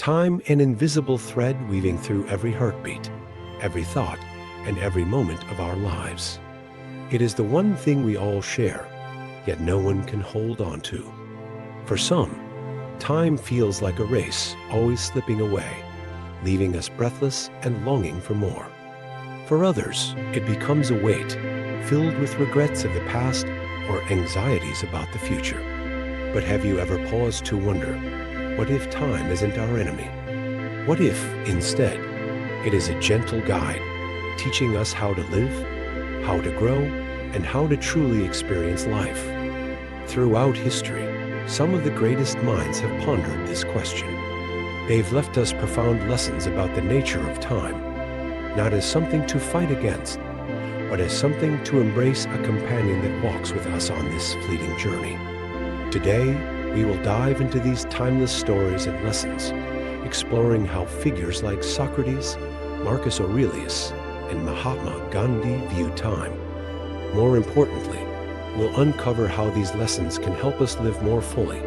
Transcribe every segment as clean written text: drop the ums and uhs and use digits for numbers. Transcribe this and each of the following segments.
Time, an invisible thread weaving through every heartbeat, every thought, and every moment of our lives. It is the one thing we all share, yet no one can hold on to. For some, time feels like a race, always slipping away, leaving us breathless and longing for more. For others, it becomes a weight, filled with regrets of the past or anxieties about the future. But have you ever paused to wonder, what if time isn't our enemy? What if, instead, it is a gentle guide, teaching us how to live, how to grow, and how to truly experience life? Throughout history, some of the greatest minds have pondered this question. They've left us profound lessons about the nature of time, not as something to fight against, but as something to embrace, a companion that walks with us on this fleeting journey. Today, we will dive into these timeless stories and lessons, exploring how figures like Socrates, Marcus Aurelius, and Mahatma Gandhi view time. More importantly, we'll uncover how these lessons can help us live more fully,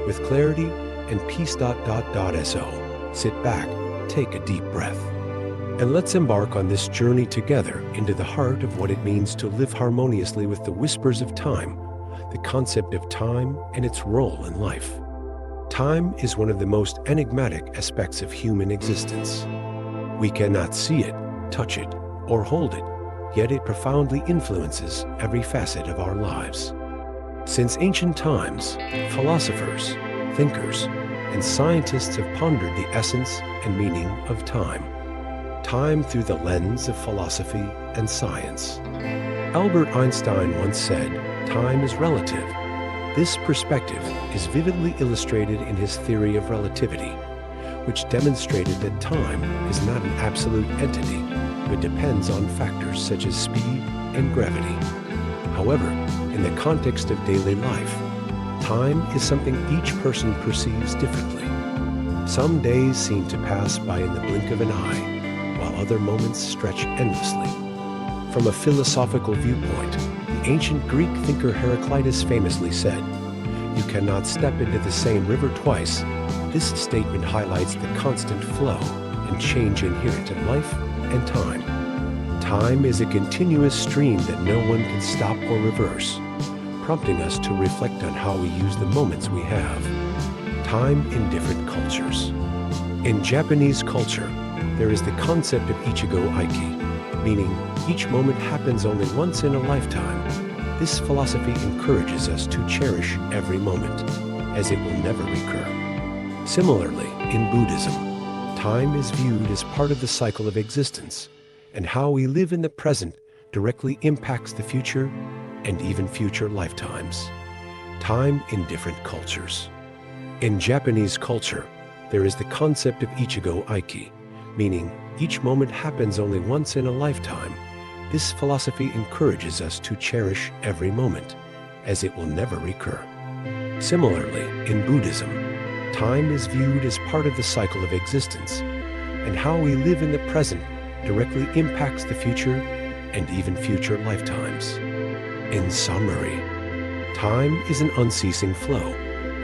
with clarity and peace. So, sit back, take a deep breath, and let's embark on this journey together into the heart of what it means to live harmoniously with the whispers of time, the concept of time and its role in life. Time is one of the most enigmatic aspects of human existence. We cannot see it, touch it, or hold it, yet it profoundly influences every facet of our lives. Since ancient times, philosophers, thinkers, and scientists have pondered the essence and meaning of time. Time through the lens of philosophy and science. Albert Einstein once said, "Time is relative." This perspective is vividly illustrated in his theory of relativity, which demonstrated that time is not an absolute entity, but depends on factors such as speed and gravity. However, in the context of daily life, time is something each person perceives differently. Some days seem to pass by in the blink of an eye, while other moments stretch endlessly. From a philosophical viewpoint, the ancient Greek thinker Heraclitus famously said, "You cannot step into the same river twice." This statement highlights the constant flow and change inherent in life and time. Time is a continuous stream that no one can stop or reverse, prompting us to reflect on how we use the moments we have. Time in different cultures. In Japanese culture, there is the concept of ichigo aiki, meaning each moment happens only once in a lifetime. This philosophy encourages us to cherish every moment, as it will never recur. Similarly, in Buddhism, time is viewed as part of the cycle of existence, and how we live in the present directly impacts the future and even future lifetimes. Time in different cultures. In Japanese culture, there is the concept of ichigo aiki, meaning each moment happens only once in a lifetime. This philosophy encourages us to cherish every moment, as it will never recur. Similarly, in Buddhism, time is viewed as part of the cycle of existence, and how we live in the present directly impacts the future and even future lifetimes. In summary, time is an unceasing flow,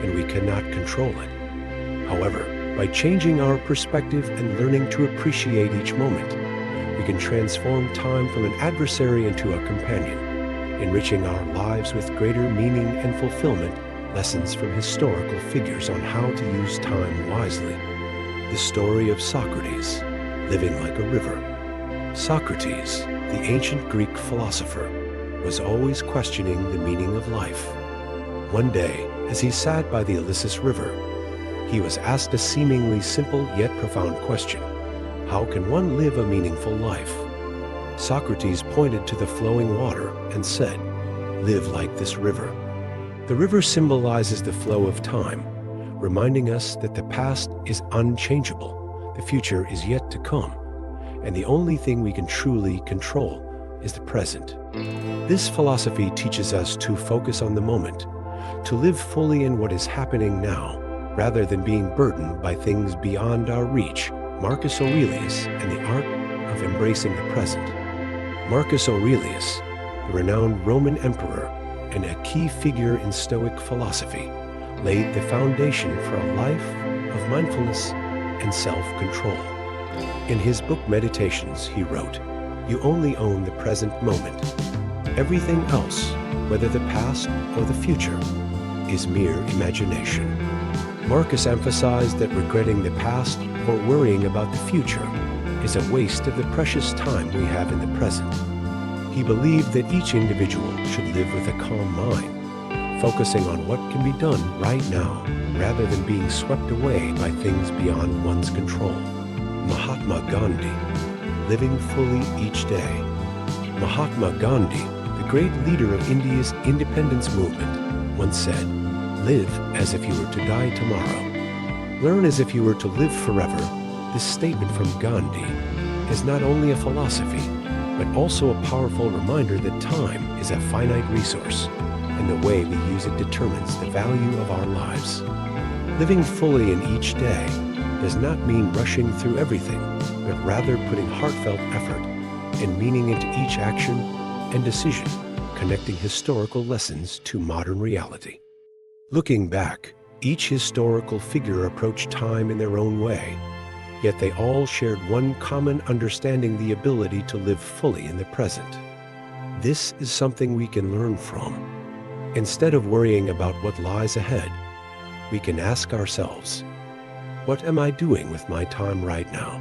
and we cannot control it. However, by changing our perspective and learning to appreciate each moment, we can transform time from an adversary into a companion, enriching our lives with greater meaning and fulfillment. Lessons from historical figures on how to use time wisely. The story of Socrates, living like a river. Socrates, the ancient Greek philosopher, was always questioning the meaning of life. One day, as he sat by the Ilissus River, he was asked a seemingly simple yet profound question: how can one live a meaningful life? Socrates pointed to the flowing water and said, "Live like this river." The river symbolizes the flow of time, reminding us that the past is unchangeable, the future is yet to come, and the only thing we can truly control is the present. This philosophy teaches us to focus on the moment, to live fully in what is happening now, rather than being burdened by things beyond our reach. Marcus Aurelius and the art of embracing the present. Marcus Aurelius, the renowned Roman emperor and a key figure in Stoic philosophy, laid the foundation for a life of mindfulness and self-control. In his book Meditations, he wrote, "You only own the present moment. Everything else, whether the past or the future, is mere imagination." Marcus emphasized that regretting the past or worrying about the future is a waste of the precious time we have in the present. He believed that each individual should live with a calm mind, focusing on what can be done right now, rather than being swept away by things beyond one's control. Mahatma Gandhi, living fully each day. Mahatma Gandhi, the great leader of India's independence movement, once said, "Live as if you were to die tomorrow. Learn as if you were to live forever." This statement from Gandhi is not only a philosophy, but also a powerful reminder that time is a finite resource, and the way we use it determines the value of our lives. Living fully in each day does not mean rushing through everything, but rather putting heartfelt effort and meaning into each action and decision, connecting historical lessons to modern reality. Looking back, each historical figure approached time in their own way, yet they all shared one common understanding: the ability to live fully in the present. This is something we can learn from. Instead of worrying about what lies ahead, we can ask ourselves, what am I doing with my time right now?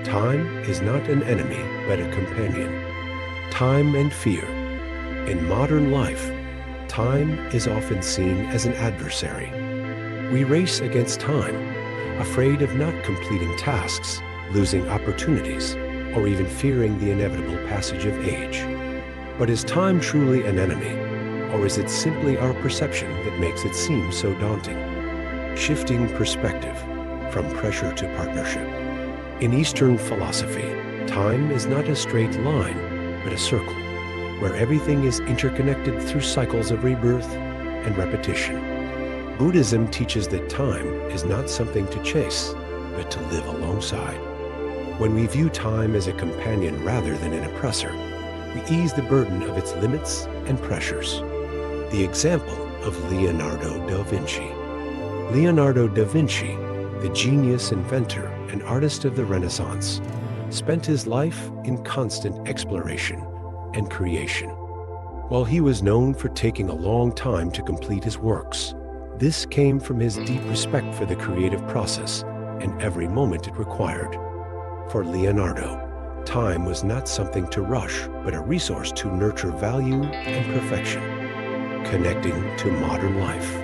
Time is not an enemy, but a companion. Time and fear. In modern life, time is often seen as an adversary. We race against time, afraid of not completing tasks, losing opportunities, or even fearing the inevitable passage of age. But is time truly an enemy, or is it simply our perception that makes it seem so daunting? Shifting perspective from pressure to partnership. In Eastern philosophy, time is not a straight line, but a circle, where everything is interconnected through cycles of rebirth and repetition. Buddhism teaches that time is not something to chase, but to live alongside. When we view time as a companion rather than an oppressor, we ease the burden of its limits and pressures. The example of Leonardo da Vinci. Leonardo da Vinci, the genius inventor and artist of the Renaissance, spent his life in constant exploration and creation. While he was known for taking a long time to complete his works, this came from his deep respect for the creative process and every moment it required. For Leonardo, time was not something to rush, but a resource to nurture value and perfection. Connecting to modern life.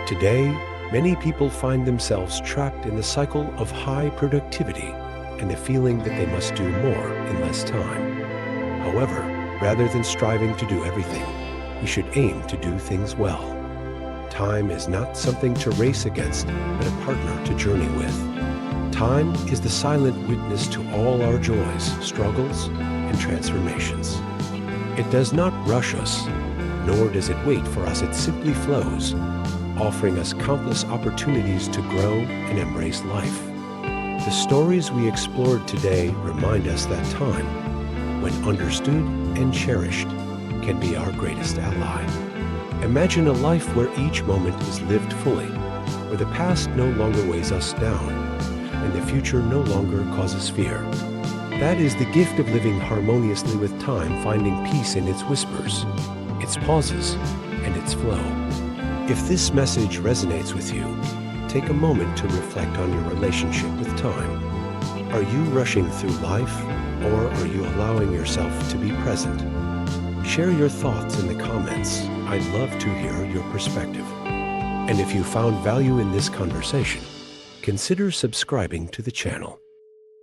Today, many people find themselves trapped in the cycle of high productivity and the feeling that they must do more in less time. However, rather than striving to do everything, we should aim to do things well. Time is not something to race against, but a partner to journey with. Time is the silent witness to all our joys, struggles, and transformations. It does not rush us, nor does it wait for us. It simply flows, offering us countless opportunities to grow and embrace life. The stories we explored today remind us that time, when understood and cherished, can be our greatest ally. Imagine a life where each moment is lived fully, where the past no longer weighs us down, and the future no longer causes fear. That is the gift of living harmoniously with time, finding peace in its whispers, its pauses, and its flow. If this message resonates with you, take a moment to reflect on your relationship with time. Are you rushing through life, or are you allowing yourself to be present? Share your thoughts in the comments. I'd love to hear your perspective. And if you found value in this conversation, consider subscribing to the channel.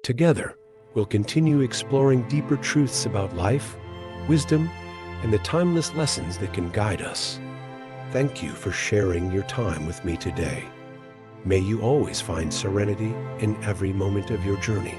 Together, we'll continue exploring deeper truths about life, wisdom, and the timeless lessons that can guide us. Thank you for sharing your time with me today. May you always find serenity in every moment of your journey.